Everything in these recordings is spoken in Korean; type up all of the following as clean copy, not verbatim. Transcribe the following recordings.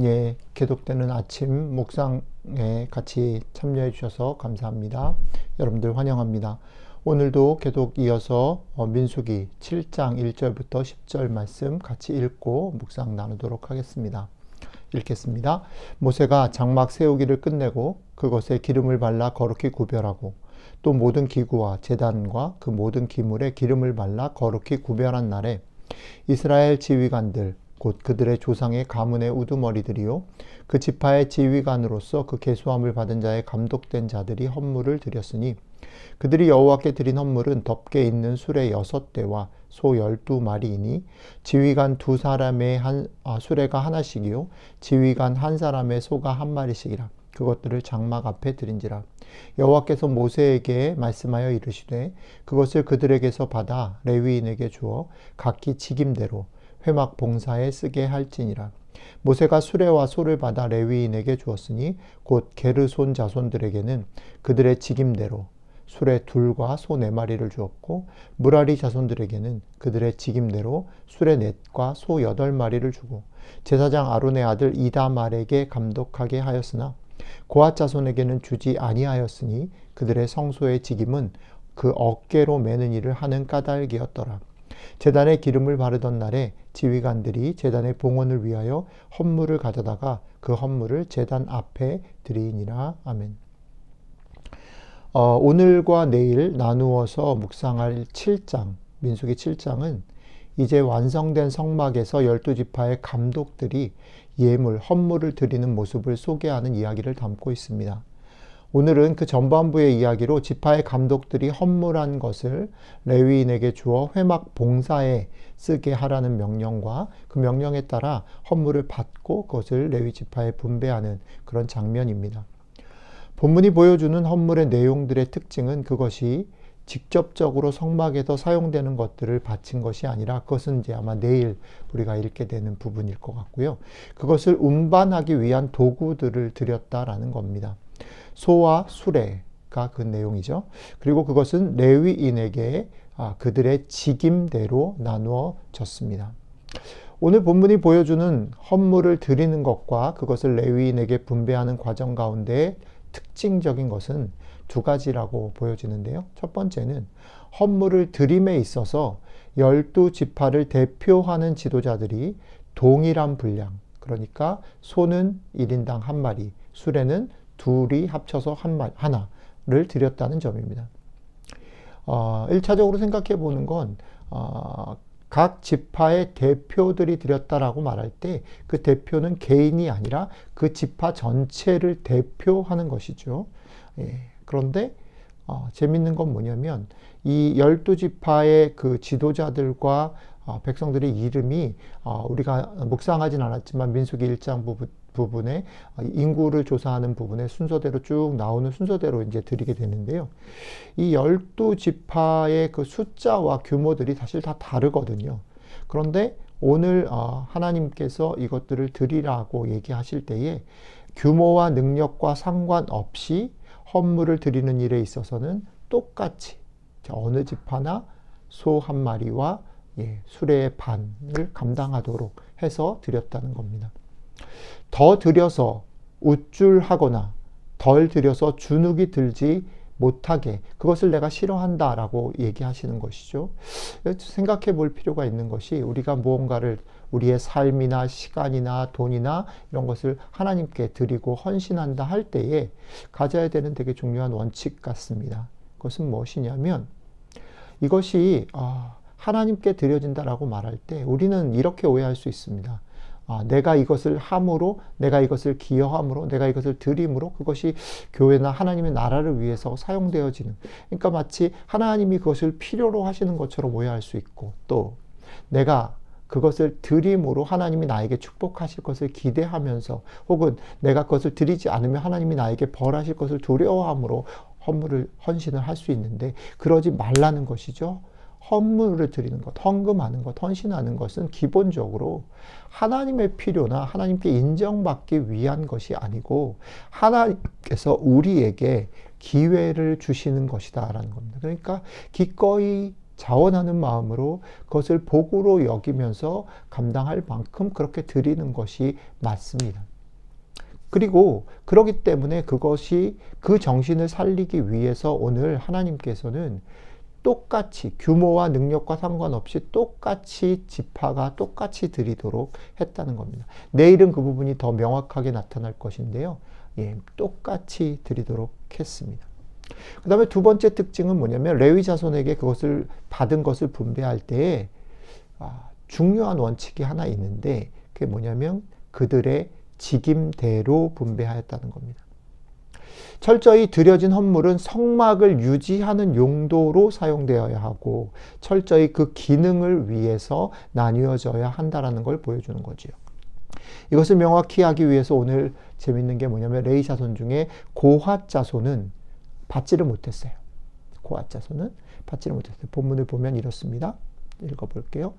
예, 계속되는 아침 묵상에 같이 참여해 주셔서 감사합니다. 여러분들 환영합니다. 오늘도 계속 이어서 민수기 7장 1절부터 10절 말씀 같이 읽고 묵상 나누도록 하겠습니다. 읽겠습니다. 모세가 장막 세우기를 끝내고 그것에 기름을 발라 거룩히 구별하고 또 모든 기구와 제단과 그 모든 기물에 기름을 발라 거룩히 구별한 날에 이스라엘 지휘관들 곧 그들의 조상의 가문의 우두머리들이요 그 지파의 지휘관으로서 그 계수함을 받은 자의 감독된 자들이 헌물을 드렸으니 그들이 여호와께 드린 헌물은 덮개 있는 수레 6대와 소 12마리이니 지휘관 2사람의 수레가 하나씩이요 지휘관 1사람의 소가 1마리씩이라. 그것들을 장막 앞에 드린지라. 여호와께서 모세에게 말씀하여 이르시되 그것을 그들에게서 받아 레위인에게 주어 각기 직임대로 회막 봉사에 쓰게 할지니라. 모세가 수레와 소를 받아 레위인에게 주었으니 곧 게르손 자손들에게는 그들의 직임대로 수레 2과 소 4마리를 주었고 무라리 자손들에게는 그들의 직임대로 수레 4과 소 8마리를 주고 제사장 아론의 아들 이다말에게 감독하게 하였으나 고앗 자손에게는 주지 아니하였으니 그들의 성소의 직임은 그 어깨로 매는 일을 하는 까닭이었더라. 제단에 기름을 바르던 날에 지휘관들이 제단의 봉헌을 위하여 헌물을 가져다가 그 헌물을 제단 앞에 드리니라. 아멘. 오늘과 내일 나누어서 묵상할 7장, 민수기 7장은 이제 완성된 성막에서 12지파의 감독들이 예물, 헌물을 드리는 모습을 소개하는 이야기를 담고 있습니다. 오늘은 그 전반부의 이야기로 지파의 감독들이 헌물한 것을 레위인에게 주어 회막 봉사에 쓰게 하라는 명령과 그 명령에 따라 헌물을 받고 그것을 레위 지파에 분배하는 그런 장면입니다. 본문이 보여주는 헌물의 내용들의 특징은 그것이 직접적으로 성막에서 사용되는 것들을 바친 것이 아니라 그것은 이제 아마 내일 우리가 읽게 되는 부분일 것 같고요. 그것을 운반하기 위한 도구들을 드렸다라는 겁니다. 소와 수레가 그 내용이죠. 그리고 그것은 레위인에게 그들의 직임대로 나누어졌습니다. 오늘 본문이 보여주는 헌물을 드리는 것과 그것을 레위인에게 분배하는 과정 가운데 특징적인 것은 2가지라고 보여지는데요. 첫 번째는 헌물을 드림에 있어서 12지파를 대표하는 지도자들이 동일한 분량, 그러니까 소는 1인당 1마리, 수레는 2이 합쳐서 하나를 드렸다는 점입니다. 1차적으로 생각해 보는 건 각 지파의 대표들이 드렸다라고 말할 때 그 대표는 개인이 아니라 그 지파 전체를 대표하는 것이죠. 예, 그런데 재밌는 건 뭐냐면 이 12지파의 그 지도자들과 백성들의 이름이 우리가 묵상하진 않았지만 민수기 1장 부분에 인구를 조사하는 부분에 순서대로 쭉 나오는 순서대로 이제 드리게 되는데요. 이 12지파의 그 숫자와 규모들이 사실 다 다르거든요. 그런데 오늘 하나님께서 이것들을 드리라고 얘기하실 때에 규모와 능력과 상관없이 헌물을 드리는 일에 있어서는 똑같이 어느 지파나 소 1마리와 수레의 반을 감당하도록 해서 드렸다는 겁니다. 더 들여서 우쭐하거나 덜 들여서 주눅이 들지 못하게 그것을 내가 싫어한다라고 얘기하시는 것이죠. 생각해 볼 필요가 있는 것이 우리가 무언가를 우리의 삶이나 시간이나 돈이나 이런 것을 하나님께 드리고 헌신한다 할 때에 가져야 되는 되게 중요한 원칙 같습니다. 그것은 무엇이냐면 이것이 하나님께 드려진다라고 말할 때 우리는 이렇게 오해할 수 있습니다. 내가 이것을 함으로, 내가 이것을 기여함으로, 내가 이것을 드림으로 그것이 교회나 하나님의 나라를 위해서 사용되어지는, 그러니까 마치 하나님이 그것을 필요로 하시는 것처럼 오해할 수 있고, 또 내가 그것을 드림으로 하나님이 나에게 축복하실 것을 기대하면서 혹은 내가 그것을 드리지 않으면 하나님이 나에게 벌하실 것을 두려워함으로 헌신을 할 수 있는데 그러지 말라는 것이죠. 헌물을 드리는 것, 헌금하는 것, 헌신하는 것은 기본적으로 하나님의 필요나 하나님께 인정받기 위한 것이 아니고 하나님께서 우리에게 기회를 주시는 것이다라는 겁니다. 그러니까 기꺼이 자원하는 마음으로 그것을 복으로 여기면서 감당할 만큼 그렇게 드리는 것이 맞습니다. 그리고 그러기 때문에 그것이 그 정신을 살리기 위해서 오늘 하나님께서는 똑같이 규모와 능력과 상관없이 똑같이 지파가 똑같이 드리도록 했다는 겁니다. 내일은 그 부분이 더 명확하게 나타날 것인데요. 똑같이 드리도록 했습니다. 그 다음에 두 번째 특징은 뭐냐면 레위 자손에게 그것을 받은 것을 분배할 때에 중요한 원칙이 하나 있는데 그게 뭐냐면 그들의 직임대로 분배하였다는 겁니다. 철저히 드려진 헌물은 성막을 유지하는 용도로 사용되어야 하고 철저히 그 기능을 위해서 나뉘어져야 한다는 걸 보여주는 거지요. 이것을 명확히 하기 위해서 오늘 재밌는 게 뭐냐면 레위 자손 중에 고핫 자손은 받지를 못했어요. 고핫 자손은 받지를 못했어요. 본문을 보면 이렇습니다. 읽어볼게요.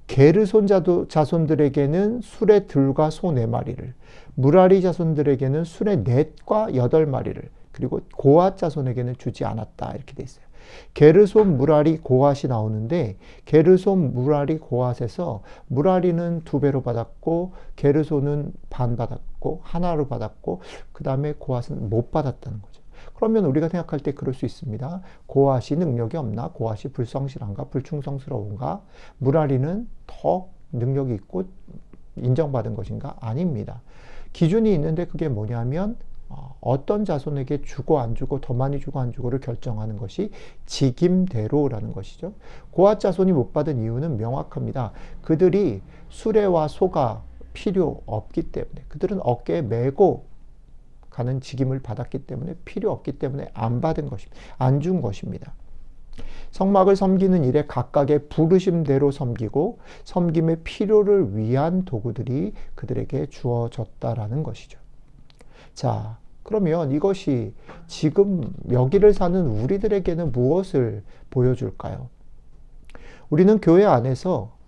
게르손 자손들에게는 수레 들과 소 4마리를, 무라리 자손들에게는 수레 넷과 8마리를, 그리고 고핫 자손에게는 주지 않았다. 이렇게 돼 있어요. 게르손, 무라리, 고핫이 나오는데 게르손, 무라리, 고핫에서 무라리는 2배로 받았고 게르손은 반 받았고 하나로 받았고 그 다음에 고핫은 못 받았다는 거죠. 그러면 우리가 생각할 때 그럴 수 있습니다. 고핫이 능력이 없나? 고핫이 불성실한가? 불충성스러운가? 무라리는 더 능력이 있고 인정받은 것인가? 아닙니다. 기준이 있는데 그게 뭐냐면 어떤 자손에게 주고 안 주고 더 많이 주고 안 주고를 결정하는 것이 직임대로라는 것이죠. 고핫 자손이 못 받은 이유는 명확합니다. 그들이 수레와 소가 필요 없기 때문에 그들은 어깨에 메고 가는 직임을 받았기 때문에 필요 없기 때문에 안 받은 것입니다. 안 준 것입니다. 성막을 섬기는 일에 각각의 부르심대로 섬기고 섬김의 필요를 위한 도구들이 그들에게 주어졌다라는 것이죠. 자, 그러면 이것이 지금 여기를 사는 우리들에게는 무엇을 보여줄까요? 우리는 교회 안에서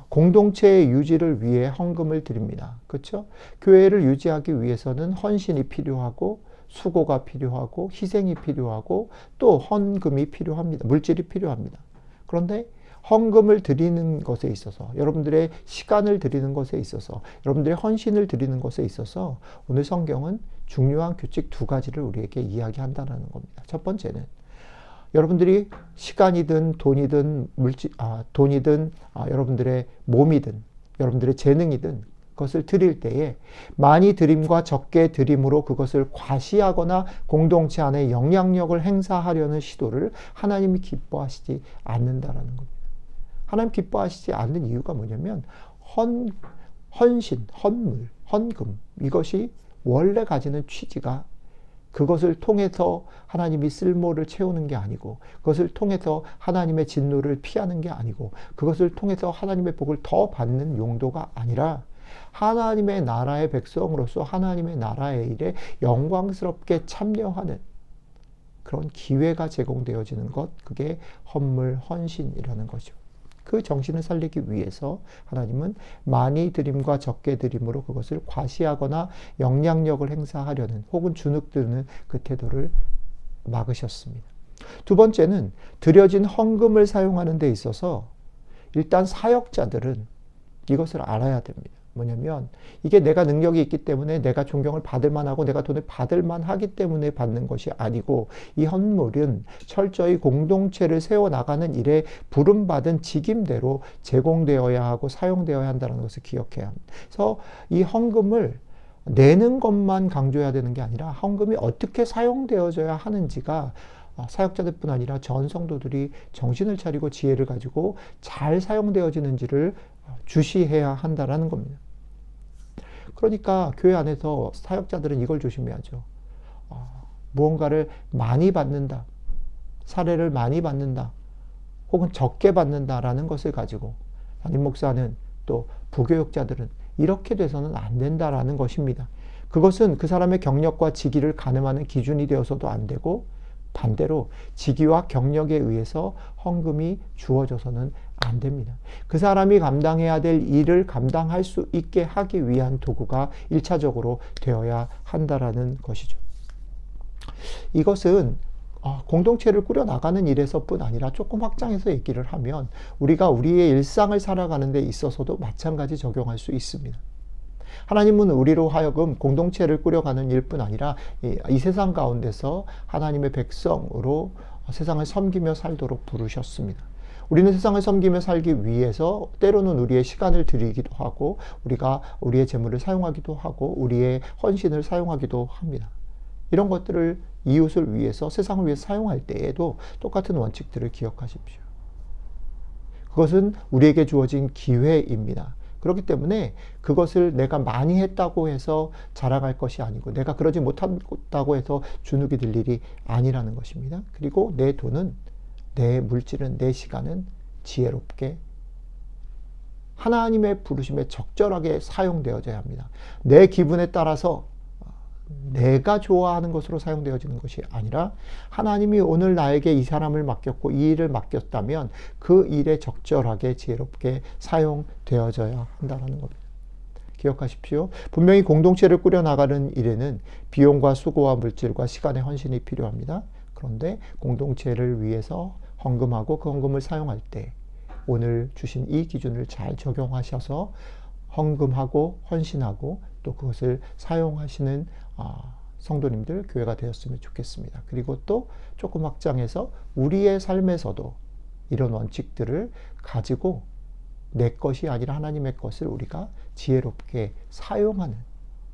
공동체의 유지를 위해 헌금을 드립니다. 그렇죠? 교회를 유지하기 위해서는 헌신이 필요하고 수고가 필요하고 희생이 필요하고 또 헌금이 필요합니다. 물질이 필요합니다. 그런데 헌금을 드리는 것에 있어서 여러분들의 시간을 드리는 것에 있어서 여러분들의 헌신을 드리는 것에 있어서 오늘 성경은 중요한 규칙 2가지를 우리에게 이야기한다는 겁니다. 첫 번째는 여러분들이 시간이든 돈이든 돈이든 여러분들의 몸이든 여러분들의 재능이든 그것을 드릴 때에 많이 드림과 적게 드림으로 그것을 과시하거나 공동체 안에 영향력을 행사하려는 시도를 하나님이 기뻐하시지 않는다라는 겁니다. 하나님 기뻐하시지 않는 이유가 뭐냐면 헌신, 헌물, 헌금 이것이 원래 가지는 취지가 그것을 통해서 하나님이 쓸모를 채우는 게 아니고 그것을 통해서 하나님의 진노를 피하는 게 아니고 그것을 통해서 하나님의 복을 더 받는 용도가 아니라 하나님의 나라의 백성으로서 하나님의 나라의 일에 영광스럽게 참여하는 그런 기회가 제공되어지는 것, 그게 헌물, 헌신이라는 거죠. 그 정신을 살리기 위해서 하나님은 많이 드림과 적게 드림으로 그것을 과시하거나 영향력을 행사하려는 혹은 주눅드는 그 태도를 막으셨습니다. 두 번째는 드려진 헌금을 사용하는 데 있어서 일단 사역자들은 이것을 알아야 됩니다. 뭐냐면 이게 내가 능력이 있기 때문에 내가 존경을 받을 만하고 내가 돈을 받을 만하기 때문에 받는 것이 아니고 이 헌물은 철저히 공동체를 세워나가는 일에 부름받은 직임대로 제공되어야 하고 사용되어야 한다는 것을 기억해야 합니다. 그래서 이 헌금을 내는 것만 강조해야 되는 게 아니라 헌금이 어떻게 사용되어져야 하는지가 사역자들뿐 아니라 전 성도들이 정신을 차리고 지혜를 가지고 잘 사용되어지는지를 주시해야 한다라는 겁니다. 그러니까 교회 안에서 사역자들은 이걸 조심해야죠. 무언가를 많이 받는다, 사례를 많이 받는다, 혹은 적게 받는다라는 것을 가지고 담임 목사는 또 부교육자들은 이렇게 돼서는 안 된다라는 것입니다. 그것은 그 사람의 경력과 직위를 가늠하는 기준이 되어서도 안 되고 반대로 직위와 경력에 의해서 헌금이 주어져서는 안 됩니다. 그 사람이 감당해야 될 일을 감당할 수 있게 하기 위한 도구가 1차적으로 되어야 한다라는 것이죠. 이것은 공동체를 꾸려나가는 일에서뿐 아니라 조금 확장해서 얘기를 하면 우리가 우리의 일상을 살아가는 데 있어서도 마찬가지 적용할 수 있습니다. 하나님은 우리로 하여금 공동체를 꾸려가는 일뿐 아니라 이 세상 가운데서 하나님의 백성으로 세상을 섬기며 살도록 부르셨습니다. 우리는 세상을 섬기며 살기 위해서 때로는 우리의 시간을 드리기도 하고 우리가 우리의 재물을 사용하기도 하고 우리의 헌신을 사용하기도 합니다. 이런 것들을 이웃을 위해서 세상을 위해서 사용할 때에도 똑같은 원칙들을 기억하십시오. 그것은 우리에게 주어진 기회입니다. 그렇기 때문에 그것을 내가 많이 했다고 해서 자랑할 것이 아니고 내가 그러지 못한다고 해서 주눅이 들 일이 아니라는 것입니다. 그리고 내 돈은, 내 물질은, 내 시간은 지혜롭게 하나님의 부르심에 적절하게 사용되어져야 합니다. 내 기분에 따라서 내가 좋아하는 것으로 사용되어지는 것이 아니라 하나님이 오늘 나에게 이 사람을 맡겼고 이 일을 맡겼다면 그 일에 적절하게 지혜롭게 사용되어져야 한다는 겁니다. 기억하십시오. 분명히 공동체를 꾸려나가는 일에는 비용과 수고와 물질과 시간의 헌신이 필요합니다. 그런데 공동체를 위해서 헌금하고 그 헌금을 사용할 때 오늘 주신 이 기준을 잘 적용하셔서 헌금하고 헌신하고 또 그것을 사용하시는 성도님들, 교회가 되었으면 좋겠습니다. 그리고 또 조금 확장해서 우리의 삶에서도 이런 원칙들을 가지고 내 것이 아니라 하나님의 것을 우리가 지혜롭게 사용하는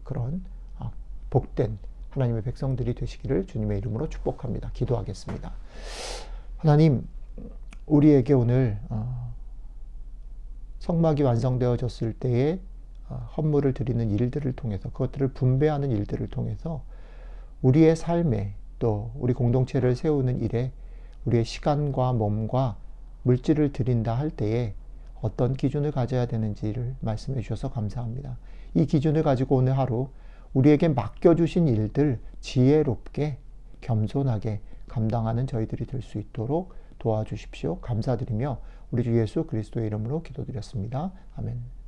그런 복된 하나님의 백성들이 되시기를 주님의 이름으로 축복합니다. 기도하겠습니다. 하나님, 우리에게 오늘 성막이 완성되어졌을 때에 헌물을 드리는 일들을 통해서 그것들을 분배하는 일들을 통해서 우리의 삶에 또 우리 공동체를 세우는 일에 우리의 시간과 몸과 물질을 드린다 할 때에 어떤 기준을 가져야 되는지를 말씀해 주셔서 감사합니다. 이 기준을 가지고 오늘 하루 우리에게 맡겨주신 일들 지혜롭게 겸손하게 감당하는 저희들이 될 수 있도록 도와주십시오. 감사드리며 우리 주 예수 그리스도의 이름으로 기도드렸습니다. 아멘.